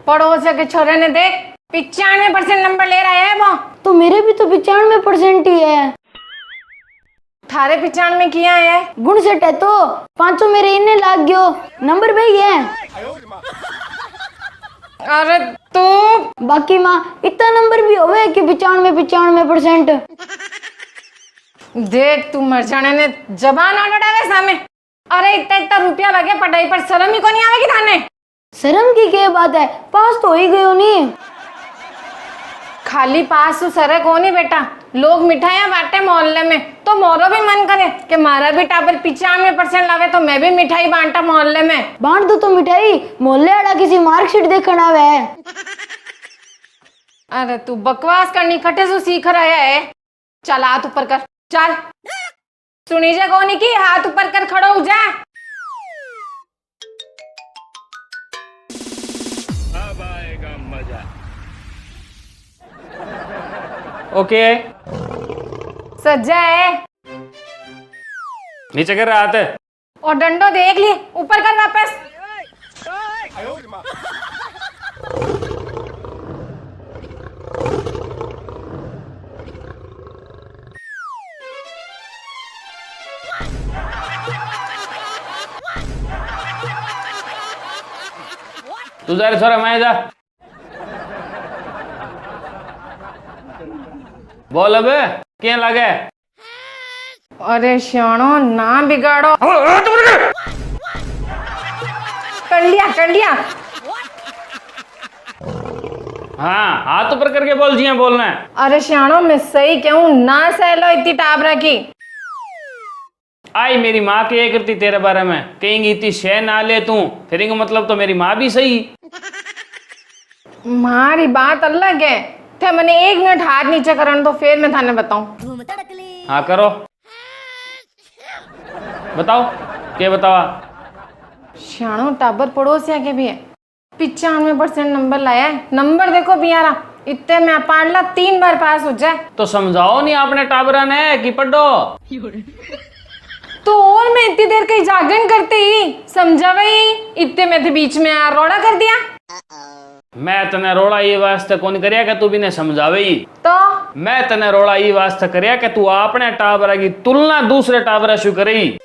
पड़ोस के छोरे ने देख 95% नंबर ले रहा है वो। तो मेरे भी तो 95% ही है। थारे 95 किया है? गुण सेट है तो 500 मेरे इन्हें लाग गयो, नंबर भाई है। अरे तू बाकी माँ इतना नंबर भी होवे कि 95% देख, तू मर जाने ने जबान ना लड़ावे सामे। अरे इतना इतना रुपया लगे पढ़ाई पर, शर्म ही को नहीं आवेगी थाने? शर्म की क्या बात है, पास तो हो ही गयो नहीं। खाली पास तो सरे को नहीं बेटा, लोग मिठाइयां बांटे मोहल्ले में, तो मोरो भी मन करे कि मारा भी टाबर 95% लावे तो मैं भी मिठाई बांटा मोहल्ले में। बांट दो तो मिठाई, मोहल्ले वाला किसी मार्कशीट देखने आवे है। अरे तू बकवास करनी खटे से सीख रहा है। चल हाथ ऊपर कर, चल। सुनी जे कोनी की, हाथ ऊपर कर, खड़ो हो जा। अब आएगा मजा। ओके, सज्जा है नीचे कर रहा है। और डंडो देख ली, ऊपर कर वापस। तू जा रे छोरा, मैं जा। बोल अब क्या लगे? अरे श्याणो ना बिगाड़ो। कर लिया। हाँ, हाथ ऊपर करके बोल, जिया बोलना है। अरे श्याणो मैं सही कहूँ ना, सहलो इतनी टाबरा की। आई मेरी माँ के करती तेरे बारे में, कहेंगी इतनी शह ना ले तू, फिर इनका मतलब तो मेरी माँ भी सही। मारी बात अलग है। थे मैंने 1 मिनट हाथ नीचे करन तो फिर मैं थाने बताऊं। हाँ करो, बताओ क्या बतावा। श्याणो टाबर पड़ोसिया के भी है, 95% नंबर लाया है। नंबर देखो बियारा, इतने में पाड़ला 3 बार पास हो जाए। तो समझाओ नहीं आपने टाबरा ने कि पढ़ो। तो और मैं इतनी देर कहीं जागरण करती ही समझा वही, इतने में थे बीच में यार रोड़ा कर दिया। मैं तने रोड़ा ये वास्ते कौन करिया कि तू भी ने समझावे ही। तो मैं तने रोड़ा ये वास्ते करिया कि तू अपने टाबरा की तुलना दूसरे टाबरा शू करी।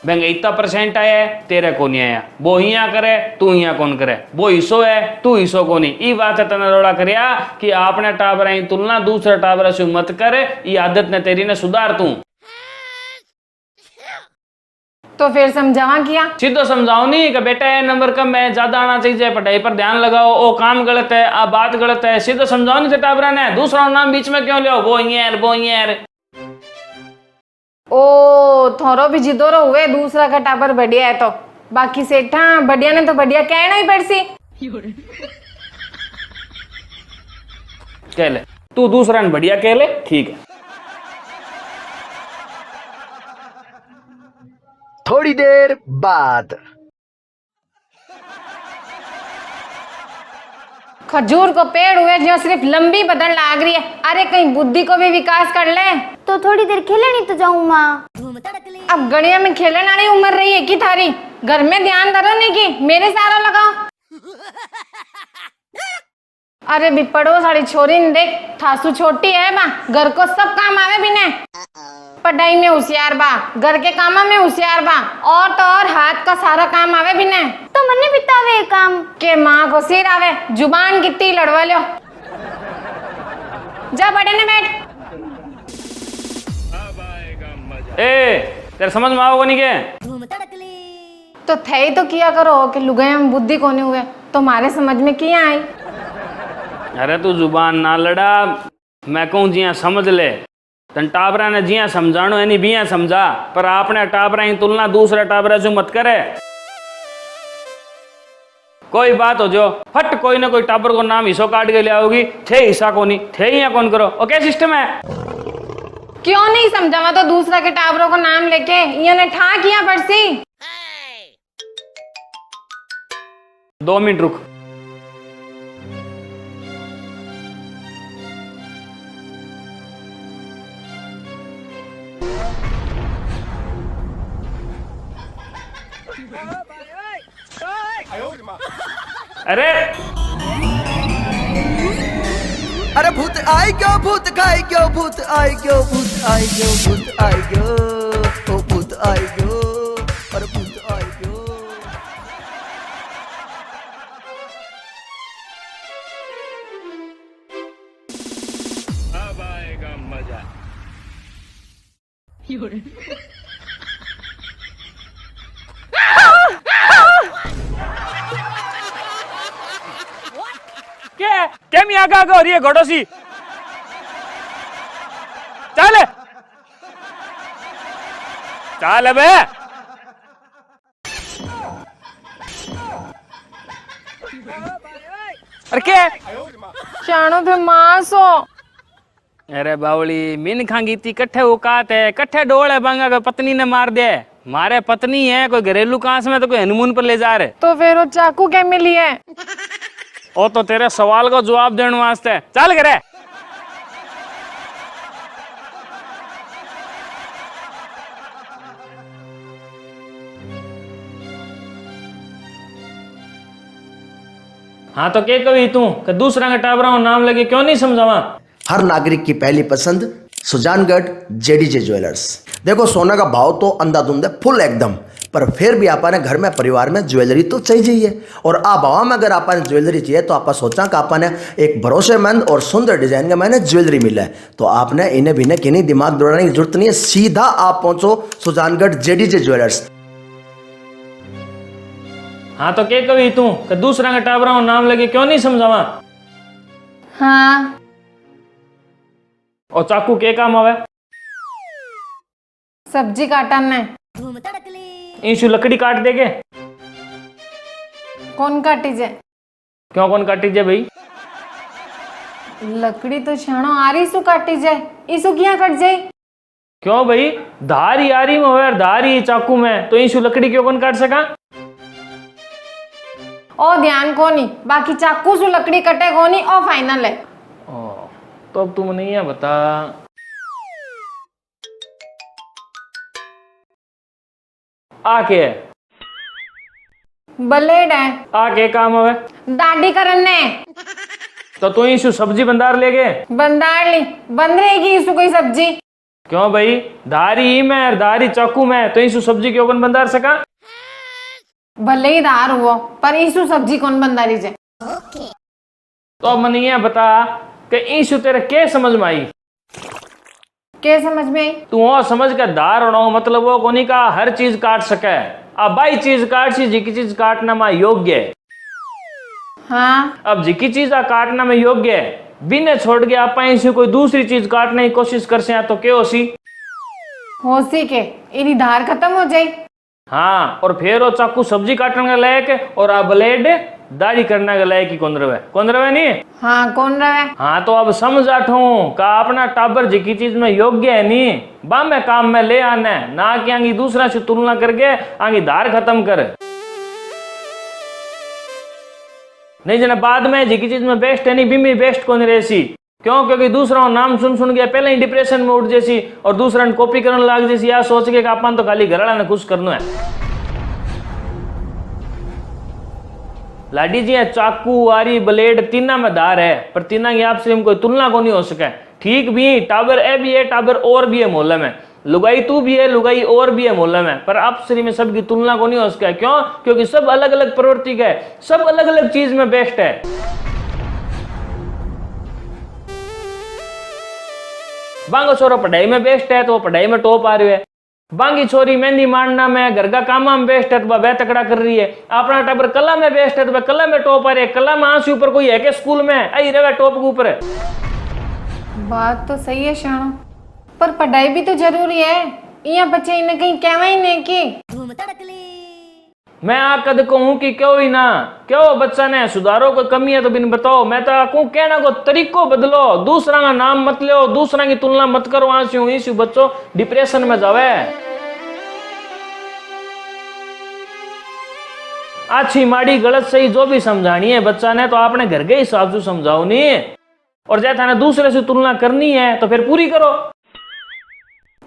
बेंगे इतना % आया है, तेरे को नहीं आया। वो हिया करे, तू हिया कौन करे। वो हिस्सो है, तू हिस्सो को नहीं। ई बात है तने रोड़ा करिया कि अपने टाबरा की तुलना दूसरे टाबरा शू मत करे। ये आदत ने तेरी ने सुधार तू। तो फिर समझावा किया। सीधो समझाओ नहीं कि बेटा ये नंबर कम है, ज्यादा आना चाहिए, पढ़ाई पर ध्यान लगाओ, वो काम गलत है, आ बात गलत है। सीधो समझाओ नहीं टाबरा ने, दूसरा नाम बीच में क्यों लियो। वो यार ओ थोरो भी जिदोरो हुए, दूसरा का टाबर बढ़िया है तो बाकी सेठा बढ़िया ने तो बढ़िया कहना ही पड़सी। कह ले तू, दूसरा ने बढ़िया कह ले, ठीक है। थोड़ी देर बाद खजूर को पेड़ हुए जो सिर्फ लंबी बदन लाग रही है। अरे कहीं बुद्धि को भी विकास कर ले। तो थोड़ी देर खेले नहीं तो जाऊँ माँ। अब गड़िया में खेलने वाली उम्र रही है कि थारी? घर में ध्यान धरो नहीं कि मेरे सारा लगाओ। अरे बिपड़ो साड़ी छोरी ने देख, ठासू छोटी है बा, घर को सब काम आवे बिने। पढ़ाई में होशियार बा, घर के कामा में होशियार बा, और तो और हाथ का सारा काम आवे बिने। तो मन्ने बितावे काम के माँ को सिर आवे, जुबान कितनी लड़वा लो। जा बड़े ने बैठ। अब आएगा मजा। तेरे समझ में आओगे नहीं के? तो थे ही तो किया करो कि लुगाई में बुद्धि कोने हुए, तो हमारे समझ में किया आई। अरे तू जुबान ना लड़ा, मैं कहूँ जिया समझ ले। तन टाबरा ने जिया समझानो है नहीं बिया समझा, पर आपने टाबरा की तुलना दूसरे टाबरा से मत करे। कोई बात हो जो फट कोई ना कोई टाबर को नाम हिस्सों काट के ले आओगी, थे हिस्सा को नहीं, थे ही कौन करो। ओके सिस्टम है। क्यों नहीं समझावा तो दूसरा के टाबरों को नाम लेके ये ने ठा किया पड़सी। 2 मिनट रुक। अरे अरे भूत आई क्यों भूत खाई क्यों भूत आई क्यों भूत आई क्यों भूत आई क्यों ओ भूत आई क्यों अरे भूत आई क्यों। अब आएगा मजा। કેમ આગા આગા હરીએ ઘોડોસી ચાલે ચાલે બે अरे क्या शाणो फिर मासो अरे बावली मीन खांगी थी कट्ठे औकात है कट्ठे डोल है बांगा को पत्नी ने मार दे मारे पत्नी है कोई घरेलू कांस में तो कोई हनीमून पर ले जा रहे तो फिर वो चाकू क्या मिली है? ओ तो तेरे सवाल को जवाब देने वास्ते चल करे हाँ तो क्या कभी तू कि दूसरा का टाबरा नाम लगे क्यों नहीं समझावा। हर नागरिक की पहली पसंद सुजानगढ़ जेडीजे ज्वेलर्स। देखो सोना का भाव तो अंधाधुंध है फुल एकदम, पर फिर भी आपने घर में परिवार में ज्वेलरी तो चाहिए। और आ भाव में अगर आपने ज्वेलरी चाहिए तो आप सोचा कि आपने एक भरोसेमंद और सुंदर डिजाइन का मैंने ज्वेलरी मिला है, तो आपने इन्हें भी किन्हीं दिमाग दौड़ाने की जरूरत नहीं है, सीधा आप पहुंचो सुजानगढ़ जेडीजे ज्वेलर्स। हाँ तो क्या कभी तू कि दूसरा का टाबरा नाम लगे क्यों नहीं समझावा। हाँ और चाकू के काम आवे। सब्जी काटन ने इंशु लकड़ी काट देगे कौन काटी जे? क्यों कौन काटी जे भाई। लकड़ी तो छाणो आरी सु काटी जे इसु क्या कट जाए। क्यों भाई धारी आरी में होवे धारी चाकू में तो इंशु लकड़ी क्यों कौन काट सका। ओ ध्यान कोनी बाकी चाकू सु लकड़ी कटे कोनी ओ फाइनल है। तो अब तुम नहीं है बता। आके ब्लेड है आके काम होवे दाढ़ी करने तो तू इंशु सब्जी बंदार ले गए बंदार ली बंद रहेगी इसु कोई सब्जी। क्यों भाई धारी में और धारी चाकू में तो इंशु सब्जी क्यों कौन बंदार सका। भले ही धार हुआ पर इसु सब्जी कौन बंदारी जे। तो अब मन ये बता कि इंशु तेरे के समझ में आई। क्या समझ में आई? तू वो समझ के धार होना मतलब वो कोनी का हर चीज काट सके अब बाई चीज काट सी जिकी चीज काटना में योग्य है। हाँ अब जिकी चीज काटना में योग्य है बिना छोड़ के आप इंशु कोई दूसरी चीज काटने की कोशिश कर से तो क्या होसी होसी के इरी धार खत्म हो जाए। हाँ और फिर वो चाकू सब्जी काटने के लायक और आ ब्लेड दाढ़ी करने के लायक ही कौन रहे नहीं। हाँ कौन रहे। हाँ तो अब समझ आठू का अपना टाबर जिकी चीज में योग्य है नहीं बा में काम में ले आना है ना कि आंगी दूसरा से तुलना करके आंगी धार खत्म कर नहीं जना बाद में जिकी चीज में बेस्ट है नहीं भी बेस्ट कौन रहसी। क्यों क्योंकि दूसरा नाम सुन के पहले ही डिप्रेशन में उठ जैसी और दूसरा ने कॉपी करने लग जैसी या सोच के अपन तो खाली घरवाला ने खुश करना है। लाडी जी चाकू आरी ब्लेड तीना में धार है पर तीना की आपसे में कोई तुलना को नहीं हो सके। ठीक भी टाबर ए भी है टाबर और भी है मोहल्ले में लुगाई तू भी है लुगाई और भी है मोहल्ले में पर आपसे में सबकी तुलना को नहीं हो सके। क्यों क्योंकि सब अलग अलग प्रवृत्ति के सब अलग अलग चीज में बेस्ट है। बांगो छोरो पढ़ाई में बेस्ट है तो वो पढ़ाई में टॉप आ रही है। बांगी छोरी मेहंदी मारना में घर का काम में बेस्ट है तो वह तकड़ा कर रही है। अपना टाबर कला में बेस्ट है तो वह कला में टॉप आ रही है। कला में आंसू ऊपर कोई है के स्कूल में आई रहे टॉप के ऊपर। बात तो सही है शाणो पर पढ़ाई भी तो जरूरी है। यहाँ बच्चे इन्हें कहीं कहवा ही नहीं की मैं आ कद कहूँ कि क्यों ही ना क्यों बच्चा ने सुधारो कोई कमी है तो बिन बताओ। मैं तो कहूँ कहना को तरीको बदलो दूसरा का नाम मत लो दूसरा की तुलना मत करो। आंसू इस बच्चों डिप्रेशन में जावे। अच्छी माड़ी गलत सही जो भी समझानी है बच्चा ने तो आपने घर के हिसाब से समझाओ नहीं और जैसा ने दूसरे से तुलना करनी है तो फिर पूरी करो।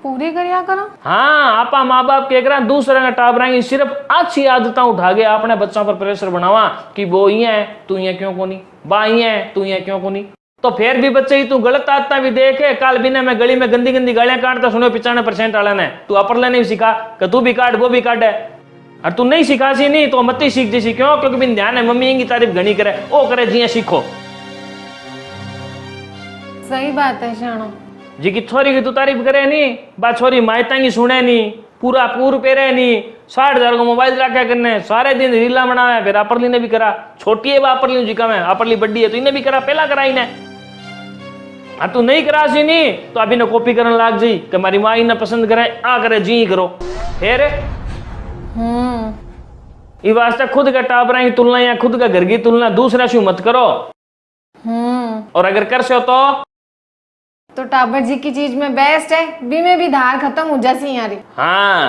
पूरी करिया करो। हाँ, आपा माँ बाप के करा दूसरे का टाबरा की सिर्फ अच्छी आदतें उठा के अपने बच्चों पर प्रेशर बनावा कि वो ही है तू ये क्यों कोनी, बा ही है तू ये क्यों कोनी। तो फिर भी बच्चे ही तू गलत आदतें भी देखे। कल बिना मैं गली में गंदी गंदी गालियां काटता सुनो 95% वाले ने, तू अपर ले नहीं सिखा कि तू भी काट वो भी काट है, और तू नहीं सिखा सी नहीं तो मत ही सीख जैसी। क्यों? क्योंकि बिन ध्यान है मम्मी की तारीफ घनी करे ओ करे जिया सीखो। सही बात है शानो जी की छोरी की तू तारीफ करे नहीं, बा छोरी मायता की सुने नहीं, पूरा पूर पेरे नहीं, 60,000 को मोबाइल रखा करने, सारे दिन रीला बनावे। फिर अपरली ने भी करा, छोटी है अपरली जी का मैं, अपरली बड्डी है तो इन्हें भी करा, पहला करा इन्हें। हाँ तू नहीं करा सी नहीं तो अभी ने कॉपी करने लाग जी कि हमारी माँ इन्हें पसंद करे आ करे जी करो। फिर ये वास्ते खुद का टाबरा की तुलना या खुद का घर की तुलना दूसरा से मत करो। और अगर कर सो तो टाबर जी की चीज में बेस्ट है, बी में भी धार खत्म हो जासी यारी। हाँ